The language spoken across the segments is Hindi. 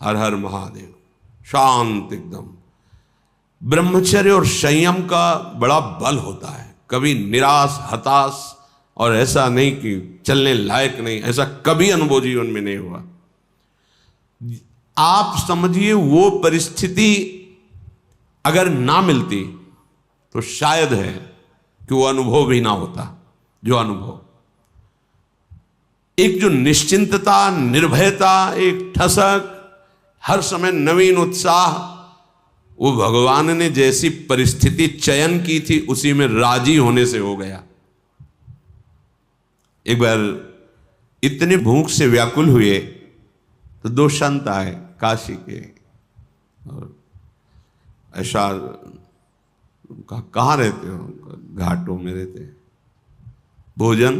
हर हर महादेव। शांत एकदम। ब्रह्मचर्य और संयम का बड़ा बल होता है। कभी निराश हताश और ऐसा नहीं कि चलने लायक नहीं, ऐसा कभी अनुभव जीवन में नहीं हुआ। आप समझिए वो परिस्थिति अगर ना मिलती तो शायद है कि वो अनुभव भी ना होता। जो अनुभव, एक जो निश्चिंतता, निर्भयता, एक ठसक, हर समय नवीन उत्साह, वो भगवान ने जैसी परिस्थिति चयन की थी उसी में राजी होने से हो गया। एक बार इतने भूख से व्याकुल हुए तो दो संत आए काशी के, और ऐसा कहाँ रहते हो? घाटों में रहते। भोजन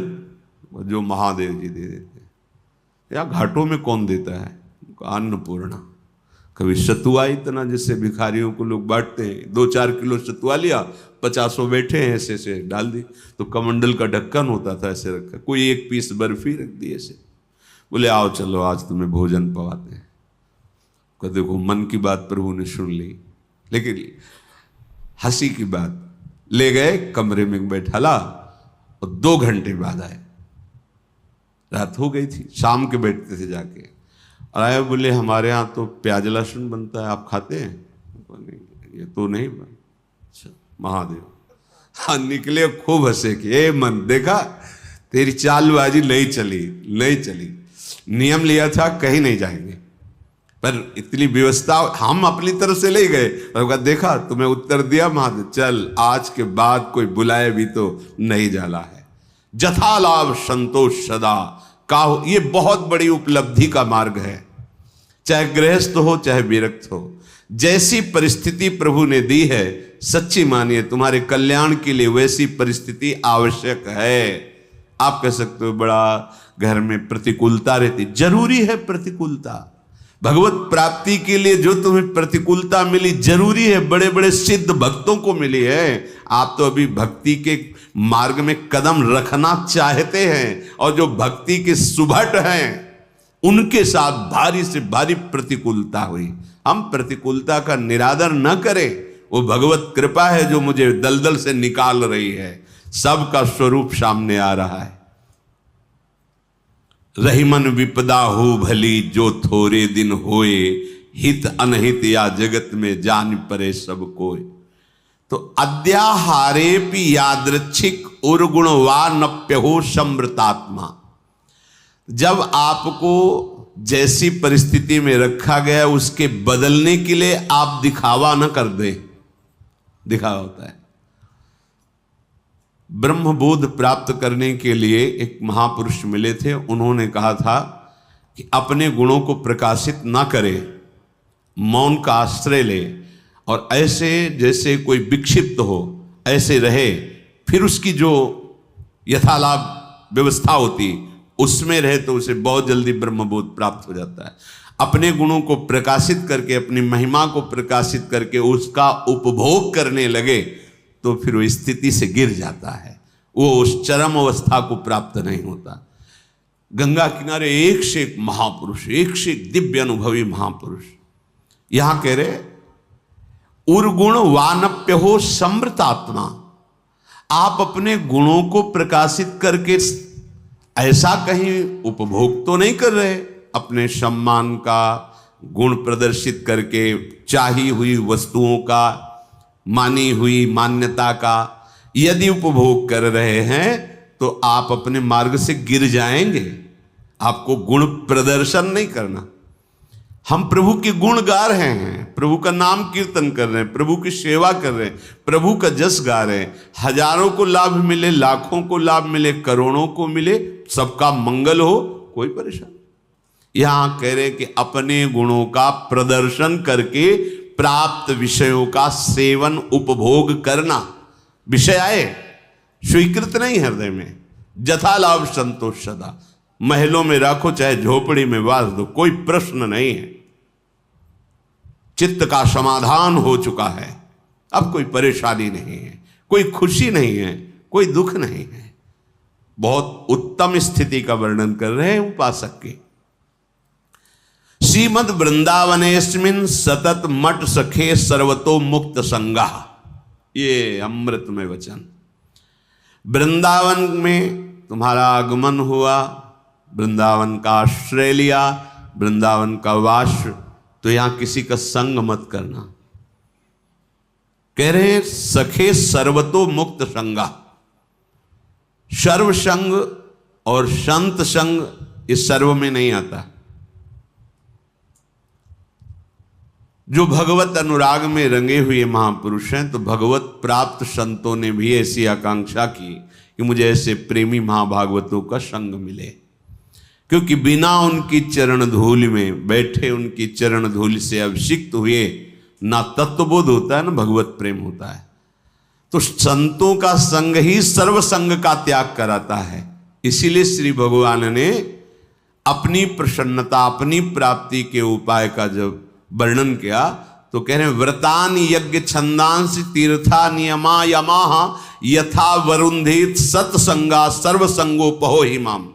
जो महादेव जी दे देते। या घाटों में कौन देता है? अन्नपूर्णा। कभी सतुआ इतना जिससे भिखारियों को लोग बांटते हैं, 2-4 किलो सतुआ लिया, 50 बैठे हैं, ऐसे ऐसे डाल दी। तो कमंडल का ढक्कन होता था, ऐसे रखा, कोई 1 पीस बर्फी रख दी ऐसे, बोले आओ चलो आज तुम्हें भोजन पवाते हैं। को देखो मन की बात प्रभु ने सुन ली, लेकिन हंसी की बात, ले गए कमरे में बैठाला और 2 घंटे बाद आए। रात हो गई थी, शाम के बैठते थे जाके, और आए बोले हमारे यहाँ तो प्याज लहसुन बनता है, आप खाते हैं? नहीं, ये तो नहीं बन। अच्छा महादेव। हाँ निकले, खूब हंसे कि ए मन देखा तेरी चालबाजी नहीं चली। नियम लिया था कहीं नहीं जाएंगे, पर इतनी व्यवस्था हम अपनी तरफ से ले गए, और देखा तुम्हें उत्तर दिया महादेव, चल आज के बाद कोई बुलाए भी तो नहीं जाला है। जथा लाभ संतोष सदा का हो, ये बहुत बड़ी उपलब्धि का मार्ग है। चाहे गृहस्थ हो चाहे विरक्त हो, जैसी परिस्थिति प्रभु ने दी है, सच्ची मानिए तुम्हारे कल्याण के लिए वैसी परिस्थिति आवश्यक है। आप कह सकते हो बड़ा घर में प्रतिकूलता रहती, जरूरी है प्रतिकूलता। भगवत प्राप्ति के लिए जो तुम्हें प्रतिकूलता मिली जरूरी है, बड़े बड़े सिद्ध भक्तों को मिली है। आप तो अभी भक्ति के मार्ग में कदम रखना चाहते हैं, और जो भक्ति के सुभट हैं उनके साथ भारी से भारी प्रतिकूलता हुई। हम प्रतिकूलता का निरादर न करें, वो भगवत कृपा है जो मुझे दलदल से निकाल रही है। सबका स्वरूप सामने आ रहा है। रहीमन विपदा हो भली जो थोड़े दिन होए, हित अनहित या जगत में जान परे सब कोय। तो अद्याहारेपि यादृच्छिक उर्गुणवा नप्य हो समृतात्मा। जब आपको जैसी परिस्थिति में रखा गया उसके बदलने के लिए आप दिखावा न कर दें। दिखावा होता है। ब्रह्मबोध प्राप्त करने के लिए एक महापुरुष मिले थे, उन्होंने कहा था कि अपने गुणों को प्रकाशित ना करे, मौन का आश्रय ले, और ऐसे जैसे कोई विक्षिप्त हो ऐसे रहे, फिर उसकी जो यथालाभ व्यवस्था होती उसमें रहे तो उसे बहुत जल्दी ब्रह्मबोध प्राप्त हो जाता है। अपने गुणों को प्रकाशित करके, अपनी महिमा को प्रकाशित करके उसका उपभोग करने लगे तो फिर वो स्थिति से गिर जाता है, वो उस चरम अवस्था को प्राप्त नहीं होता। गंगा किनारे एक से एक महापुरुष, एक से एक दिव्य अनुभवी महापुरुष, यहां कह रहे उर्गुण वानप्य हो समृतात्मा। आप अपने गुणों को प्रकाशित करके ऐसा कहीं उपभोग तो नहीं कर रहे, अपने सम्मान का गुण प्रदर्शित करके, चाही हुई वस्तुओं का, मानी हुई मान्यता का यदि उपभोग कर रहे हैं तो आप अपने मार्ग से गिर जाएंगे। आपको गुण प्रदर्शन नहीं करना। हम प्रभु के गुण गा रहे हैं, प्रभु का नाम कीर्तन कर रहे हैं, प्रभु की सेवा कर रहे हैं, प्रभु का जस गा रहे हैं। हजारों को लाभ मिले, लाखों को लाभ मिले, करोड़ों को मिले, सबका मंगल हो, कोई परेशानी। यहां कह रहे हैं कि अपने गुणों का प्रदर्शन करके प्राप्त विषयों का सेवन उपभोग करना, विषय आए स्वीकृत नहीं हृदय में, जथा लाभ संतोष सदा। महलों में राखो चाहे झोपड़ी में वास दो, कोई प्रश्न नहीं है। चित्त का समाधान हो चुका है, अब कोई परेशानी नहीं है, कोई खुशी नहीं है, कोई दुख नहीं है। बहुत उत्तम स्थिति का वर्णन कर रहे हैं उपासक के। श्रीमद वृंदावनेस्मिन सतत मठ सखे सर्वतो मुक्त संगा। ये अमृतमय वचन। वृंदावन में तुम्हारा आगमन हुआ, वृंदावन का आश्रय लिया, वृंदावन का वास, तो यहां किसी का संग मत करना। कह रहे हैं सखे सर्वतो मुक्त संगा। सर्व संग और संत संग इस सर्व में नहीं आता। जो भगवत अनुराग में रंगे हुए महापुरुष हैं, तो भगवत प्राप्त संतों ने भी ऐसी आकांक्षा की कि मुझे ऐसे प्रेमी महाभागवतों का संग मिले, क्योंकि बिना उनकी चरण धूल में बैठे, उनकी चरण धूल से अभिषिक्त हुए ना तत्वबोध होता है ना भगवत प्रेम होता है। तो संतों का संग ही सर्व संग का त्याग कराता है। इसीलिए श्री भगवान ने अपनी प्रसन्नता, अपनी प्राप्ति के उपाय का जब वर्णन किया तो कह रहे हैं व्रतान यज्ञ छंदांस तीर्था नियमा यमाह यथा वरुंधित सत्संगा सर्वसंगोपहो हिमाम।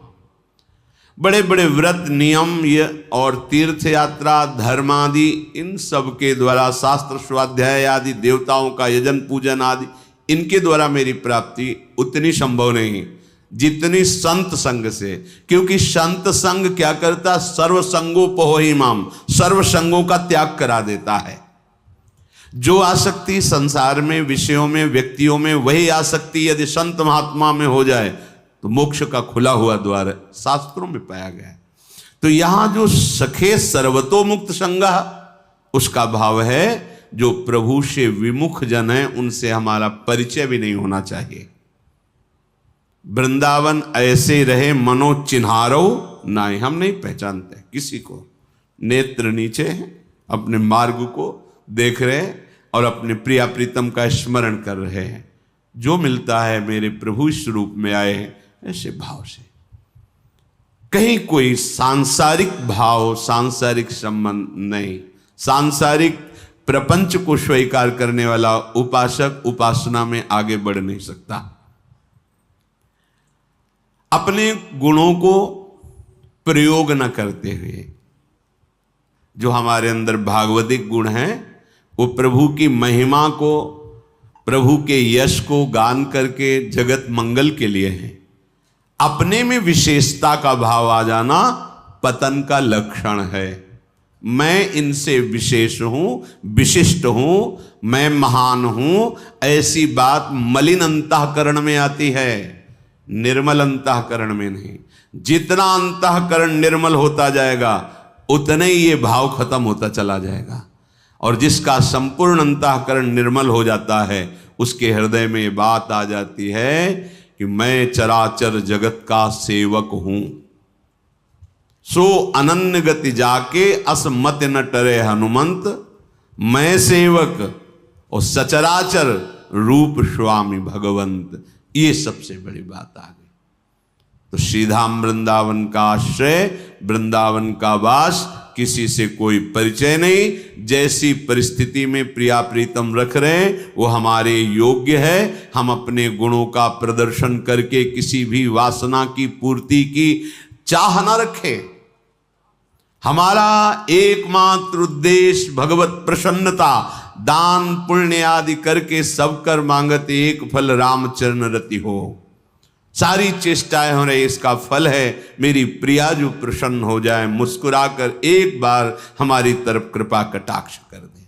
बड़े बड़े व्रत नियम और तीर्थ यात्रा धर्म आदि, इन सब के द्वारा शास्त्र स्वाध्याय आदि, देवताओं का यजन पूजन आदि, इनके द्वारा मेरी प्राप्ति उतनी संभव नहीं जितनी संत संग से। क्योंकि संत संग क्या करता? सर्व संगोपहो हिमाम, सर्व संगों का त्याग करा देता है। जो आसक्ति संसार में, विषयों में, व्यक्तियों में, वही आसक्ति यदि संत महात्मा में हो जाए तो मोक्ष का खुला हुआ द्वार शास्त्रों में पाया गया है। तो यहां जो सखे सर्वतो मुक्त संगा, उसका भाव है जो प्रभु से विमुख जन है उनसे हमारा परिचय भी नहीं होना चाहिए। वृंदावन ऐसे रहे मनो चिन्हारो नहीं, हम नहीं पहचानते किसी को। नेत्र नीचे हैं, अपने मार्ग को देख रहे हैं और अपने प्रिया प्रीतम का स्मरण कर रहे हैं। जो मिलता है मेरे प्रभु इस रूप में आए हैं, ऐसे भाव से। कहीं कोई सांसारिक भाव, सांसारिक संबंध नहीं। सांसारिक प्रपंच को स्वीकार करने वाला उपासक उपासना में आगे बढ़ नहीं सकता। अपने गुणों को प्रयोग न करते हुए, जो हमारे अंदर भागवतिक गुण हैं, वो प्रभु की महिमा को, प्रभु के यश को गान करके जगत मंगल के लिए हैं। अपने में विशेषता का भाव आ जाना पतन का लक्षण है। मैं इनसे विशेष हूं, विशिष्ट हूं, मैं महान हूं, ऐसी बात मलिन अंतःकरण में आती है, निर्मल अंतःकरण में नहीं। जितना अंतःकरण निर्मल होता जाएगा उतने ही ये भाव खत्म होता चला जाएगा। और जिसका संपूर्ण अंतःकरण निर्मल हो जाता है, उसके हृदय में ये बात आ जाती है कि मैं चराचर जगत का सेवक हूं। सो अनन्य गति जाके असमत न टरे हनुमंत, मैं सेवक और सचराचर रूप स्वामी भगवंत। ये सबसे बड़ी बात आ गई। तो श्रीधाम वृंदावन का आश्रय, वृंदावन का वास, किसी से कोई परिचय नहीं। जैसी परिस्थिति में प्रिया प्रीतम रख रहे हैं वो हमारे योग्य है। हम अपने गुणों का प्रदर्शन करके किसी भी वासना की पूर्ति की चाह न रखें। हमारा एकमात्र उद्देश्य भगवत प्रसन्नता, दान पुण्य आदि करके सब कर मांगत एक फल रामचरण रति हो। सारी चेष्टाएं हो रही, इसका फल है मेरी प्रिया जो प्रसन्न हो जाए, मुस्कुराकर एक बार हमारी तरफ कृपा कटाक्ष कर दे।